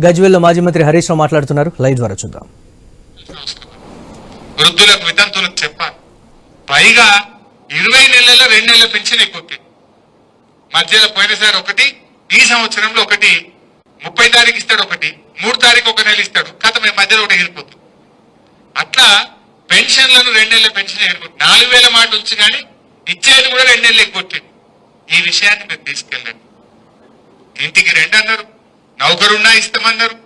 గజ్వేల్లో మాజీ మంత్రి హరీష్ రావు మాట్లాడుతున్నారు. లైవ్ ద్వారా చూద్దాం. వృద్ధులకు వితంతులకు చెప్పాలి. పైగా 20 నెలల 2 నెలల పెన్షన్ ఎక్కువ మధ్యలో పోయినసారి ఒకటి, ఈ సంవత్సరంలో ఒకటి, 30 తారీఖు ఇస్తాడు, ఒకటి 3 తారీఖు ఒక నెల ఇస్తాడు, కథ మధ్యలో ఒకటి ఎగిరిపోతుంది. అట్లా పెన్షన్లను 2 నెలల పెన్షన్ ఎగిరిపోతుంది. 4000 మాట ఉంచి కానీ ఇచ్చేది కూడా 2 నెలలు ఎక్కువ. ఈ విషయాన్ని మీరు తీసుకెళ్ళండి. ఇంటికి 2 అన్నారు, నౌకరున్నా ఇస్తామన్నారు,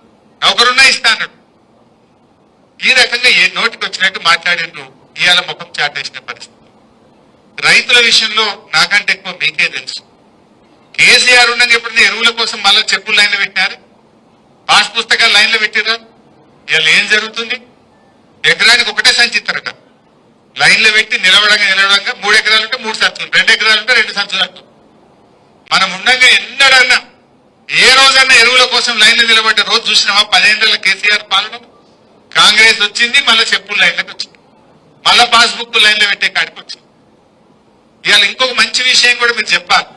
నౌకరున్నా ఇస్తా అన్నాడు. ఈ రకంగా ఏ నోటికి వచ్చినట్టు మాట్లాడిండ్రు. ఇవాళ ముఖం చాటేసిన పరిస్థితి. రైతుల విషయంలో నాకంటే ఎక్కువ మీకే తెలుసు. కేసీఆర్ ఉండగా ఎప్పుడైనా ఎరువుల కోసం మళ్ళీ చెప్పులు లైన్లో పెట్టినారు, పాస్ పుస్తకాలు లైన్లో పెట్టిరా. ఇవాళ ఏం జరుగుతుంది? ఎకరానికి ఒకటే సంచి ఇస్తారట. లైన్లో పెట్టి నిలవడంగా 3 ఎకరాలు ఉంటే 3 సంచులు, 2 ఎకరాలు ఉంటే 2 సంచులు అంటారు. మనం ఉండగా ఎన్నడన్నా ఏ రోజన్నా ఎరువుల కోసం లైన్లో నిలబడ్డ రోజు చూసినామా? 15 ఏళ్ల కేసీఆర్ పాలన. కాంగ్రెస్ వచ్చింది, మళ్ళీ చెప్పులు లైన్లోకి వచ్చింది, మళ్ళా పాస్బుక్ లైన్లో పెట్టే కాడికి వచ్చింది. ఇవాళ ఇంకొక మంచి విషయం కూడా మీరు చెప్పాలి.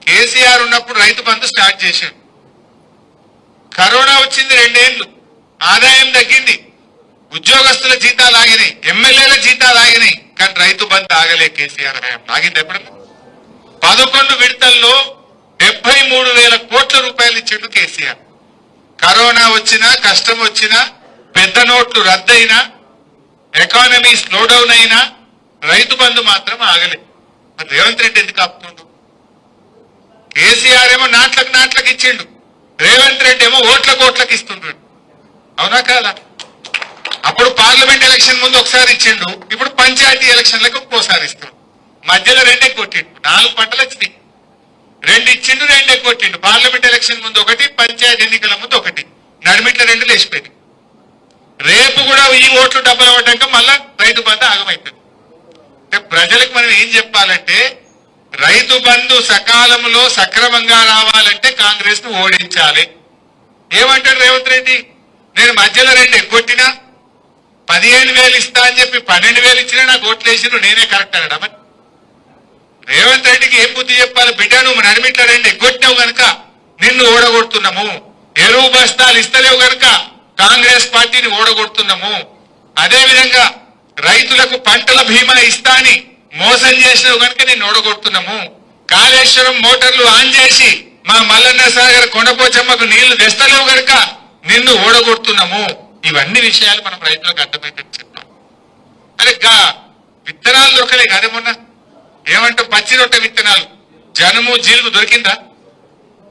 కేసీఆర్ ఉన్నప్పుడు రైతు బంధు స్టార్ట్ చేశాడు. కరోనా వచ్చింది, 2 ఏళ్లు ఆదాయం తగ్గింది, ఉద్యోగస్తుల జీతాలు ఆగినాయి, ఎమ్మెల్యేల జీతాలు ఆగినాయి, కానీ రైతు బంధు ఆగలే. కేసీఆర్ ఆగింది ఎప్పుడన్నా? 11 విడతల్లో 73,000 కోట్ల రూపాయలు ఇచ్చిండు కేసీఆర్. కరోనా వచ్చినా, కష్టం వచ్చినా, పెద్ద నోట్లు రద్దయినా, ఎకానమీ స్లో డౌన్ అయినా రైతు బంధు మాత్రం ఆగలే. మరి రేవంత్ రెడ్డి ఎందుకు ఆపుతుండు? కేసీఆర్ ఏమో నాట్లకు ఇచ్చిండు, రేవంత్ రెడ్డి ఏమో ఓట్లకు ఇస్తుంటాడు. అవునా కాదా? అప్పుడు పార్లమెంట్ ఎలక్షన్ ముందు ఒకసారి ఇచ్చిండు, ఇప్పుడు పంచాయతీ ఎలక్షన్లకు ఒక్కోసారి ఇస్తాడు. మధ్యలో 2 ఎగ్గొట్టిండు. 4 పంటలు వచ్చినాయి, 2 ఇచ్చిండు, 2 ఎగ్గొట్టిండు. పార్లమెంట్ ఎలక్షన్ ముందు ఒకటి, పంచాయతీ ఎన్నికల ముందు ఒకటి, నడిమిట్ల 2 లేచిపోయింది. రేపు కూడా ఈ ఓట్లు డబ్బులు పడ్డాక మళ్ళా రైతు బంధు ఆగమవుతుంది. అంటే ప్రజలకు మనం ఏం చెప్పాలంటే, రైతు బంధు సకాలంలో సక్రమంగా రావాలంటే కాంగ్రెస్ ను ఓడించాలి. ఏమంటాడు రేవంత్ రెడ్డి? నేను మధ్యలో 2 ఎగ్గొట్టినా 15,000 ఇస్తా అని చెప్పి 12,000 ఇచ్చినా నాకు ఓట్లు వేసిరు, నేనే కరెక్ట్ అనడా? మరి రేవంత్ రెడ్డికి ఏం బుద్ధి చెప్పాలి? బిడ్డ, నువ్వు నడిమిట్ల 2 ఎగ్గొట్టావు గనక నిన్ను ఓడగొడుతున్నాము, ఎరువు బస్తాలు ఇస్తలేవు గనక కాంగ్రెస్ పార్టీని ఓడగొడుతున్నాము. అదేవిధంగా రైతులకు పంటల బీమా ఇస్తా అని మోసం చేసినావు కనుక నిన్ను ఓడగొడుతున్నాము. కాళేశ్వరం మోటార్లు ఆన్ చేసి మా మల్లన్న సాగర్ కొండపోచమ్మకు నీళ్లు తెస్తలేవు కనుక నిన్ను ఓడగొడుతున్నాము. ఇవన్నీ విషయాలు మనం రైతులకు అర్థమయ్యేటట్టు చెప్తాం. అరే విత్తనాలు దొరకలే కదా మొన్న? ఏమంటాం? పచ్చి రొట్టె విత్తనాలు జనము జీలుగు దొరికిందా?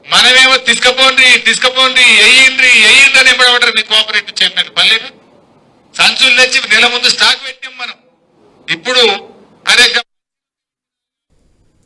మనమేమో తీసుకపోండి ఎయ్యిండ్రి అని ఎంబడబడ్డారు మీ కోఆపరేటివ్ చైర్మన్. పర్లేదు, సంచులు తెచ్చి నెల ముందు స్టాక్ పెట్టాం మనం. ఇప్పుడు